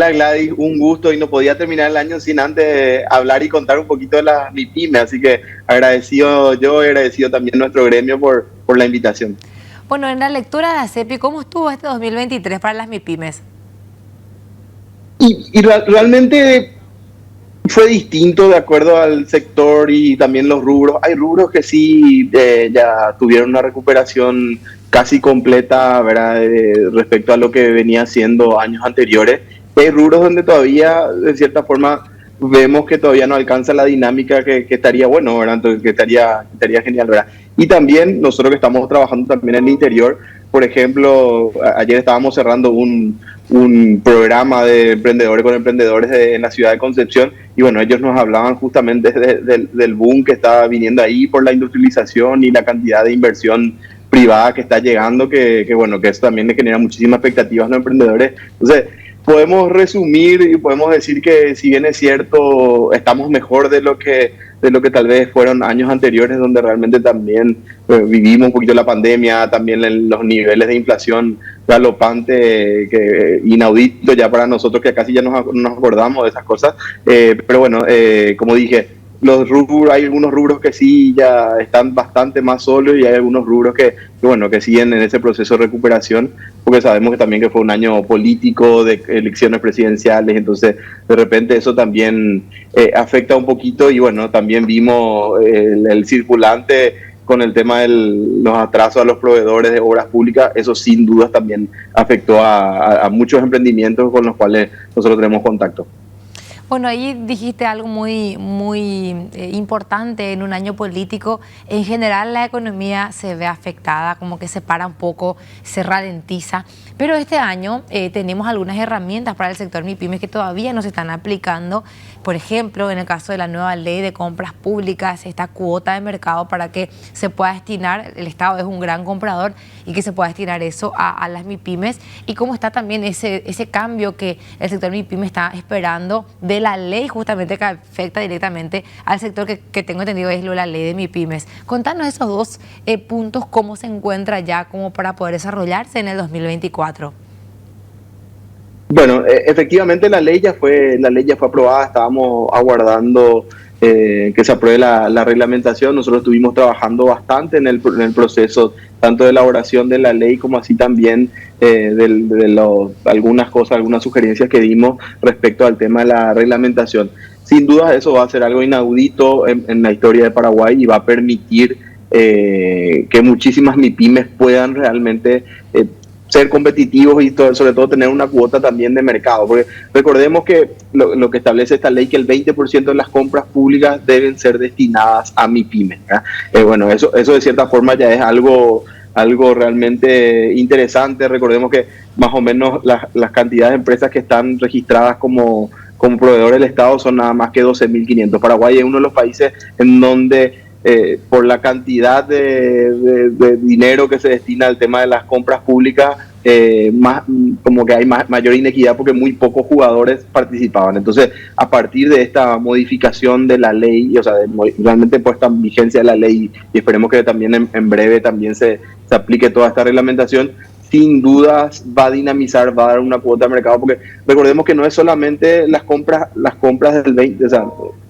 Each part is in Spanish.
Hola Gladys, un gusto y no podía terminar el año sin antes hablar y contar un poquito de la MIPYME, así que agradecido yo, agradecido también nuestro gremio por la invitación. Bueno, en la lectura de ACEPI, ¿cómo estuvo este 2023 para las MIPYMES? Realmente fue distinto de acuerdo al sector y también los rubros. Hay rubros que sí ya tuvieron una recuperación casi completa, ¿verdad? Respecto a lo que venía haciendo años anteriores. Hay rubros donde todavía, de cierta forma, vemos que todavía no alcanza la dinámica que estaría bueno, ¿verdad? Entonces, que estaría genial, ¿verdad? Y también nosotros que estamos trabajando también en el interior, por ejemplo, ayer estábamos cerrando un programa de emprendedores con emprendedores en la ciudad de Concepción y bueno, ellos nos hablaban justamente del boom que está viniendo ahí por la industrialización y la cantidad de inversión privada que está llegando, bueno, que eso también le genera muchísimas expectativas a los emprendedores. Entonces, podemos resumir y podemos decir que si bien es cierto, estamos mejor de lo que tal vez fueron años anteriores, donde realmente también vivimos un poquito la pandemia, también los niveles de inflación galopante, inaudito ya para nosotros, que casi ya nos acordamos de esas cosas. Pero bueno, como dije, hay algunos rubros que sí ya están bastante más solos y hay algunos rubros bueno, que siguen en ese proceso de recuperación, porque sabemos que también que fue un año político de elecciones presidenciales, entonces de repente eso también afecta un poquito y bueno, también vimos el circulante con el tema de los atrasos a los proveedores de obras públicas, eso sin dudas también afectó a muchos emprendimientos con los cuales nosotros tenemos contacto. Bueno, ahí dijiste algo muy importante en un año político. En general la economía se ve afectada, como que se para un poco, se ralentiza. Pero este año tenemos algunas herramientas para el sector MIPYMES que todavía no se están aplicando. Por ejemplo, en el caso de la nueva ley de compras públicas, esta cuota de mercado para que se pueda destinar, el Estado es un gran comprador, y que se pueda destinar eso a las MIPYMES. Y cómo está también ese cambio que el sector MIPYMES está esperando de la ley justamente que afecta directamente al sector que tengo entendido es la ley de MIPYMES. Contanos esos dos puntos, cómo se encuentra ya como para poder desarrollarse en el 2024. Bueno, efectivamente la ley ya fue aprobada, estábamos aguardando que se apruebe la reglamentación. Nosotros estuvimos trabajando bastante en el proceso, tanto de elaboración de la ley como así también algunas cosas, algunas sugerencias que dimos respecto al tema de la reglamentación. Sin duda eso va a ser algo inaudito en la historia de Paraguay y va a permitir que muchísimas MIPYMES puedan realmente ser competitivos y sobre todo tener una cuota también de mercado, porque recordemos que lo que establece esta ley, que el 20% de las compras públicas deben ser destinadas a MIPYMES. Bueno, eso de cierta forma ya es algo realmente interesante. Recordemos que más o menos las cantidades de empresas que están registradas como proveedores del Estado son nada más que 12.500. Paraguay es uno de los países en donde por la cantidad de dinero que se destina al tema de las compras públicas, como que hay mayor inequidad porque muy pocos jugadores participaban. Entonces, a partir de esta modificación de la ley, o sea, realmente puesta en vigencia de la ley, y esperemos que también en breve también se aplique toda esta reglamentación, sin dudas va a dinamizar, va a dar una cuota de mercado, porque recordemos que no es solamente las compras del 20%, o sea,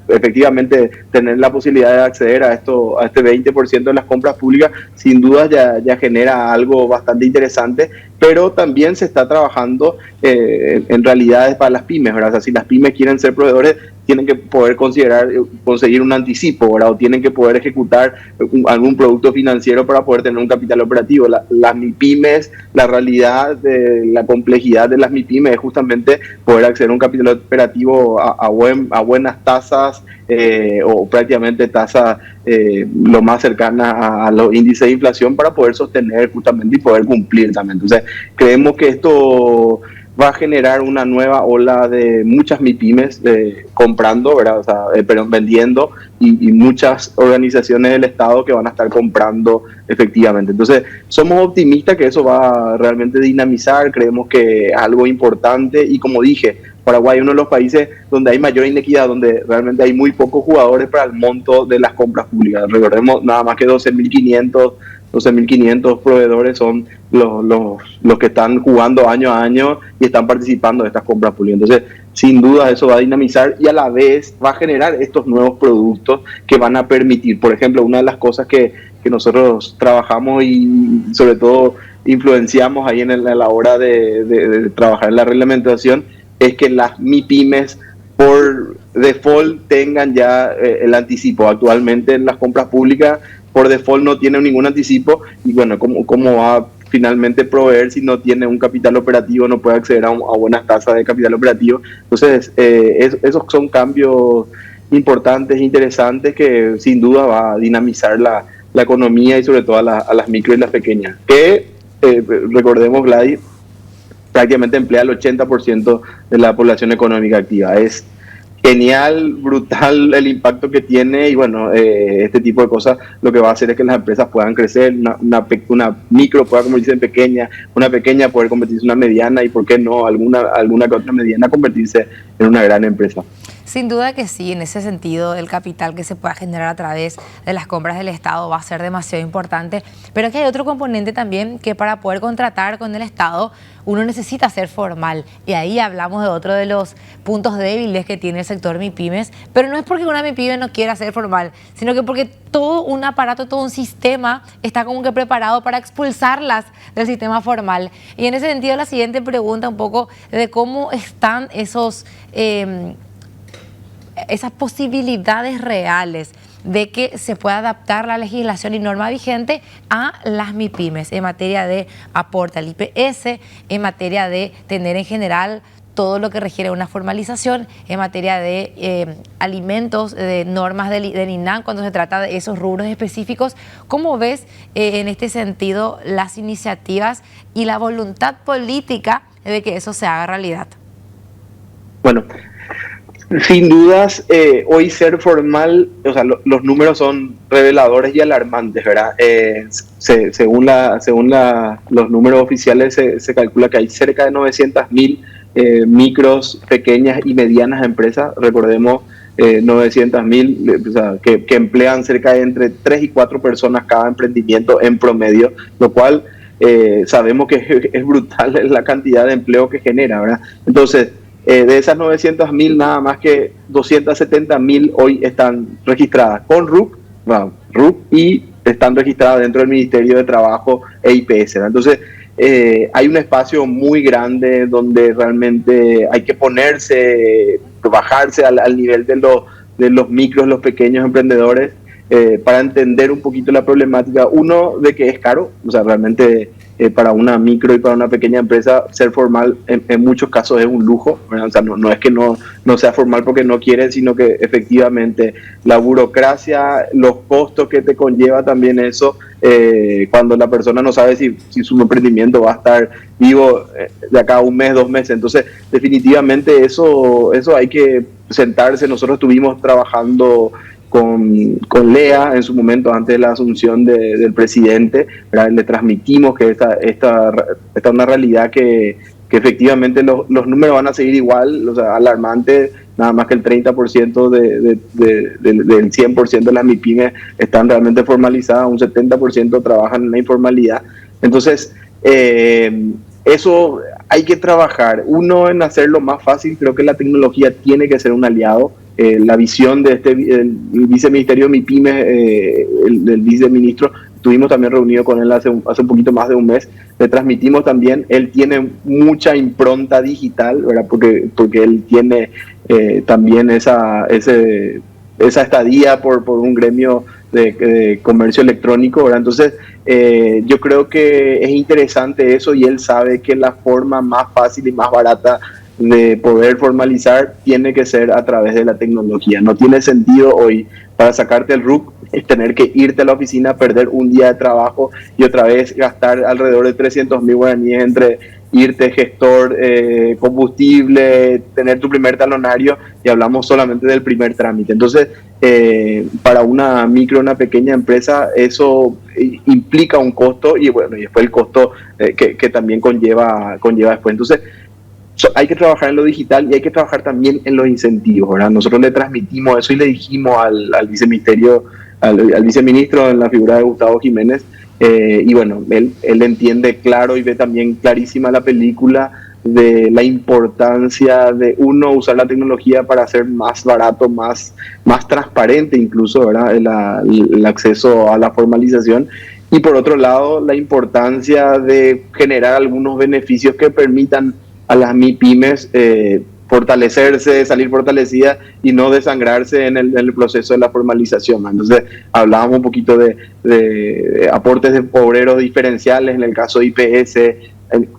efectivamente tener la posibilidad de acceder a este 20% de las compras públicas, sin duda ya genera algo bastante interesante, pero también se está trabajando en realidades para las pymes, ¿verdad? O sea, si las pymes quieren ser proveedores, tienen que poder conseguir un anticipo, ¿verdad? O tienen que poder ejecutar algún producto financiero para poder tener un capital operativo. Las MIPYMES, la realidad de la complejidad de las MIPYMES es justamente poder acceder a un capital operativo a buenas tasas, o prácticamente tasas lo más cercanas a los índices de inflación para poder sostener justamente y poder cumplir también. Entonces, creemos que esto va a generar una nueva ola de muchas MIPYMES comprando, ¿verdad? O sea, pero vendiendo, y muchas organizaciones del Estado que van a estar comprando efectivamente. Entonces, somos optimistas que eso va a realmente dinamizar, creemos que es algo importante y como dije, Paraguay es uno de los países donde hay mayor inequidad, donde realmente hay muy pocos jugadores para el monto de las compras públicas. Recordemos nada más que 12.500 12.500 proveedores son los que están jugando año a año y están participando de estas compras públicas. Entonces, sin duda eso va a dinamizar y a la vez va a generar estos nuevos productos que van a permitir. Por ejemplo, una de las cosas que nosotros trabajamos y sobre todo influenciamos ahí en la hora de trabajar en la reglamentación es que las MIPYMES por default tengan ya el anticipo. Actualmente en las compras públicas por default no tienen ningún anticipo y bueno, ¿cómo va a finalmente proveer si no tiene un capital operativo, no puede acceder a buenas tasas de capital operativo? Entonces, esos son cambios importantes, interesantes, que sin duda va a dinamizar la economía y sobre todo a las micro y las pequeñas, que recordemos, Gladys, prácticamente emplea el 80% de la población económica activa. Es genial, brutal el impacto que tiene y bueno, este tipo de cosas lo que va a hacer es que las empresas puedan crecer, una micro pueda convertirse en pequeña, una pequeña poder convertirse en una mediana y por qué no, alguna que otra mediana convertirse en una gran empresa. Sin duda que sí, en ese sentido el capital que se pueda generar a través de las compras del Estado va a ser demasiado importante, pero que hay otro componente también que para poder contratar con el Estado uno necesita ser formal y ahí hablamos de otro de los puntos débiles que tiene el sector MIPYMES, pero no es porque una MIPYME no quiera ser formal, sino que porque todo un aparato, todo un sistema está como que preparado para expulsarlas del sistema formal. Y en ese sentido la siguiente pregunta un poco de cómo están esas posibilidades reales de que se pueda adaptar la legislación y norma vigente a las MIPYMES en materia de aporte al IPS, en materia de tener en general todo lo que requiere una formalización, en materia de alimentos, de normas del INAH, cuando se trata de esos rubros específicos. ¿Cómo ves en este sentido las iniciativas y la voluntad política de que eso se haga realidad? Bueno, sin dudas, hoy ser formal, o sea, los números son reveladores y alarmantes, ¿verdad? Según los números oficiales se calcula que hay cerca de 900.000 micros, pequeñas y medianas empresas. Recordemos, 900.000, o sea, que emplean cerca de entre 3 y 4 personas cada emprendimiento en promedio, lo cual sabemos que es brutal la cantidad de empleo que genera, ¿verdad? Entonces, de esas 900.000, nada más que 270.000 hoy están registradas con RUC y están registradas dentro del Ministerio de Trabajo e IPS, ¿verdad? Entonces, hay un espacio muy grande donde realmente hay que bajarse al nivel de los micros, los pequeños emprendedores, para entender un poquito la problemática. Uno, de que es caro, o sea, realmente para una micro y para una pequeña empresa ser formal en muchos casos es un lujo, ¿verdad? O sea, no es que no sea formal porque no quieren, sino que efectivamente la burocracia, los costos que te conlleva también eso, cuando la persona no sabe si su emprendimiento va a estar vivo de acá a un mes, 2 meses. Entonces, definitivamente eso hay que sentarse. Nosotros estuvimos trabajando con Lea en su momento antes de la asunción del presidente, ¿verdad? Le transmitimos que esta es una realidad que efectivamente los números van a seguir igual, o sea, alarmante, nada más que el 30% del 100% de las MIPYMES están realmente formalizadas, un 70% trabajan en la informalidad. Entonces, eso hay que trabajar. Uno, en hacerlo más fácil, creo que la tecnología tiene que ser un aliado. La visión de el viceministerio de MIPYMES, del viceministro, estuvimos también reunidos con él hace un poquito más de un mes, le transmitimos también, él tiene mucha impronta digital, ¿verdad? Porque él tiene también esa estadía por un gremio de comercio electrónico, ¿verdad? Entonces, yo creo que es interesante eso y él sabe que la forma más fácil y más barata de poder formalizar tiene que ser a través de la tecnología. No tiene sentido hoy para sacarte el RUC es tener que irte a la oficina, perder un día de trabajo y otra vez gastar alrededor de 300.000 guaraníes entre irte, gestor, combustible, tener tu primer talonario, y hablamos solamente del primer trámite. Entonces, para una micro, una pequeña empresa, eso implica un costo y bueno, y después el costo que también conlleva después. Entonces, hay que trabajar en lo digital y hay que trabajar también en los incentivos, ¿verdad? Nosotros le transmitimos eso y le dijimos al viceministro en la figura de Gustavo Jiménez Y bueno, él entiende claro y ve también clarísima la película de la importancia de uno usar la tecnología para hacer más barato, más transparente incluso, ¿verdad? El acceso a la formalización. Y por otro lado, la importancia de generar algunos beneficios que permitan a las MIPYMES fortalecerse, salir fortalecidas y no desangrarse en el proceso de la formalización. Entonces, hablábamos un poquito de aportes de obreros diferenciales en el caso de IPS.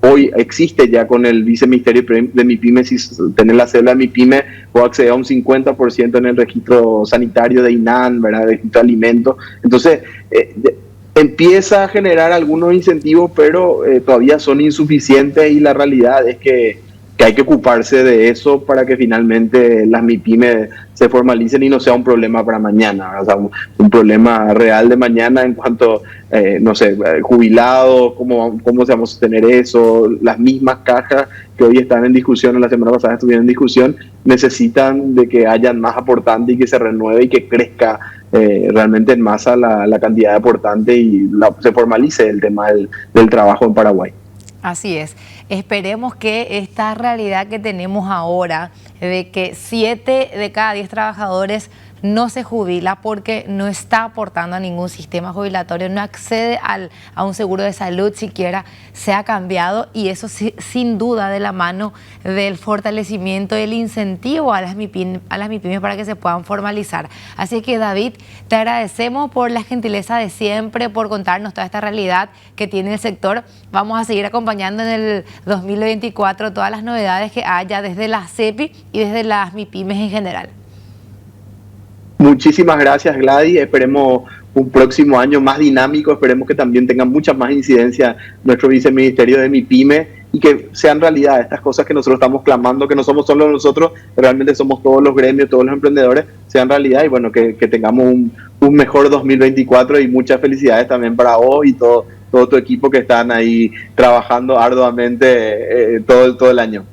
Hoy existe ya con el viceministerio de MIPYME, si tenés la cédula de MIPYME, puedo acceder a un 50% en el registro sanitario de INAN, ¿verdad? De registro de alimentos. Entonces, empieza a generar algunos incentivos, pero todavía son insuficientes y la realidad es que hay que ocuparse de eso para que finalmente las MIPYME se formalicen y no sea un problema para mañana, o sea, un problema real de mañana en cuanto, no sé, jubilados, cómo vamos a sostener eso, las mismas cajas que hoy están en discusión, la semana pasada estuvieron en discusión, necesitan de que hayan más aportantes y que se renueve y que crezca realmente en masa la cantidad de aportantes y se formalice el tema del trabajo en Paraguay. Así es. Esperemos que esta realidad que tenemos ahora, de que 7 de cada 10 trabajadores no se jubila porque no está aportando a ningún sistema jubilatorio, no accede a un seguro de salud siquiera, se ha cambiado, y eso sin duda de la mano del fortalecimiento, el incentivo a las MIPYMES para que se puedan formalizar. Así que, David, te agradecemos por la gentileza de siempre, por contarnos toda esta realidad que tiene el sector. Vamos a seguir acompañando en el 2024 todas las novedades que haya desde la CEPI y desde las MIPYMES en general. Muchísimas gracias, Gladys. Esperemos un próximo año más dinámico. Esperemos que también tenga mucha más incidencia nuestro viceministerio de MIPYME y que sean realidad estas cosas que nosotros estamos clamando, que no somos solo nosotros, realmente somos todos los gremios, todos los emprendedores, sean realidad y bueno, que tengamos un mejor 2024 y muchas felicidades también para vos y todo tu equipo que están ahí trabajando arduamente todo el año.